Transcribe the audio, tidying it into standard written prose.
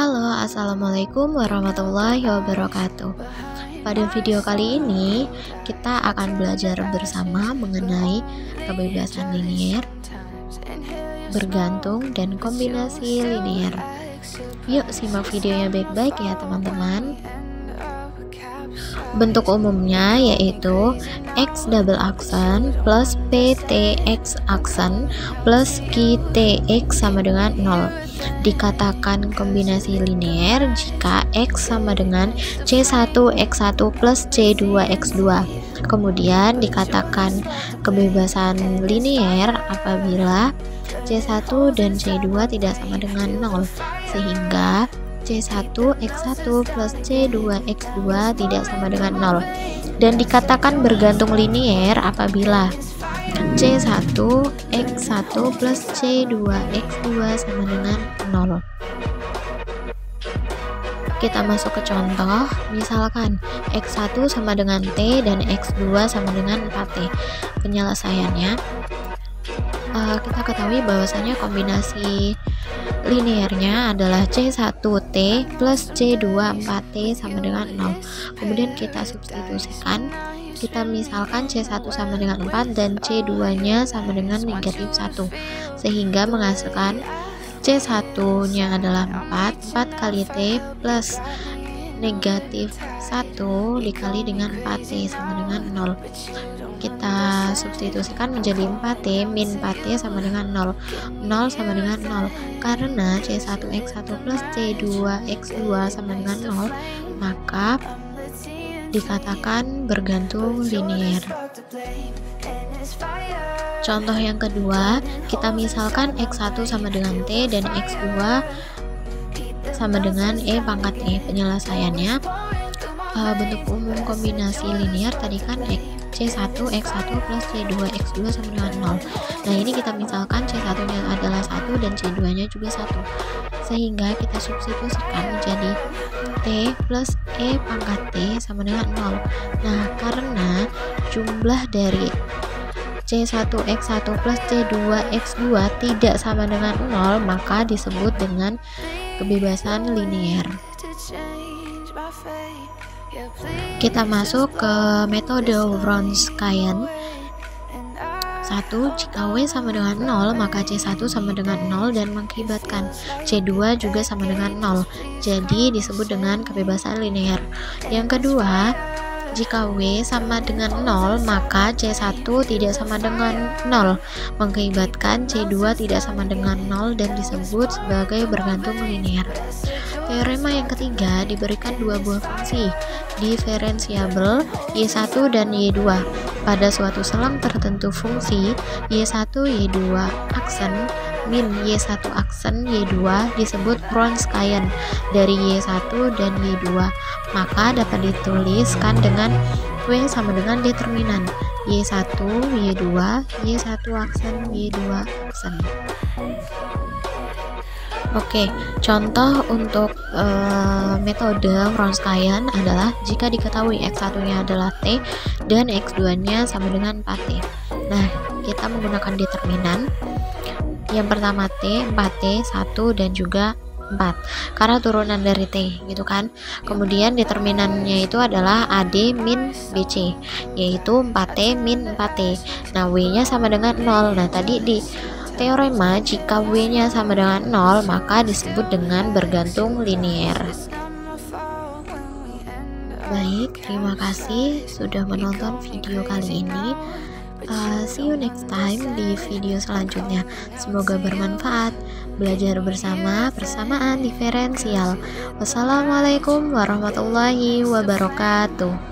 Halo, assalamualaikum warahmatullahi wabarakatuh. Pada video kali ini, kita akan belajar bersama mengenai kebebasan linier, bergantung, dan kombinasi linier. Yuk, simak videonya baik-baik ya teman-teman. Bentuk umumnya yaitu X double aksen plus PTX aksen plus QTX sama dengan 0. Dikatakan kombinasi linier jika X sama dengan C1X1 plus C2X2. Kemudian dikatakan kebebasan linier apabila C1 dan C2 tidak sama dengan 0, sehingga C1X1 plus C2X2 tidak sama dengan 0. Dan dikatakan bergantung linier apabila C1X1 plus C2X2 sama dengan 0. Kita masuk ke contoh, misalkan X1 sama dengan T dan X2 sama dengan 4T. Penyelesaiannya, kita ketahui bahwasanya kombinasi liniernya adalah C1T plus C2 4T sama dengan 0. Kemudian kita substitusikan, kita misalkan C1 sama dengan 4 dan C2 nya sama dengan negatif 1, sehingga menghasilkan C1 nya adalah 4 kali T plus negatif 1 dikali dengan 4T sama dengan 0. Kita substitusikan menjadi 4T min 4T sama dengan 0. 0 sama dengan 0. Karena C1X1 plus C2X2 sama dengan 0, maka dikatakan bergantung linier. Contoh yang kedua, kita misalkan X1 sama dengan T dan X2 sama dengan E pangkat E. Penyelesaiannya, bentuk umum kombinasi linier tadi kan C1 X1 plus C2 X2 sama dengan 0. Nah, ini kita misalkan C1 nya adalah 1 dan C2 nya juga 1, sehingga kita substitusikan menjadi T plus E pangkat T sama dengan 0. Nah, karena jumlah dari C1X1 plus C2X2 tidak sama dengan 0, maka disebut dengan kebebasan linier. Kita masuk ke metode Wronskian. 1. Jika W sama dengan 0, maka C1 sama dengan 0 dan mengakibatkan C2 juga sama dengan 0. Jadi disebut dengan kebebasan linier. Yang kedua, jika W sama dengan 0, maka C1 tidak sama dengan 0, mengakibatkan C2 tidak sama dengan 0 dan disebut sebagai bergantung linier. Teorema yang ketiga, diberikan dua buah fungsi diferensiabel Y1 dan Y2. Pada suatu selang tertentu fungsi Y1 Y2 aksen min Y1 aksen Y2 disebut Wronskian dari Y1 dan Y2, maka dapat dituliskan dengan W sama dengan determinan Y1 Y2 Y1 aksen Y2 aksen. Oke, contoh untuk metode Wronskian adalah jika diketahui X1 nya adalah T dan X2 nya sama dengan 4T. Nah, kita menggunakan determinan. Yang pertama T, 4T, 1 dan juga 4, karena turunan dari T gitu kan. Kemudian determinannya itu adalah AD min BC, yaitu 4T min 4T. Nah, W nya sama dengan 0. Nah, tadi di teorema jika W nya sama dengan 0, maka disebut dengan bergantung linier. Baik, terima kasih sudah menonton video kali ini. See you next time di video selanjutnya. Semoga bermanfaat. Belajar bersama, persamaan diferensial. Wassalamualaikum warahmatullahi wabarakatuh.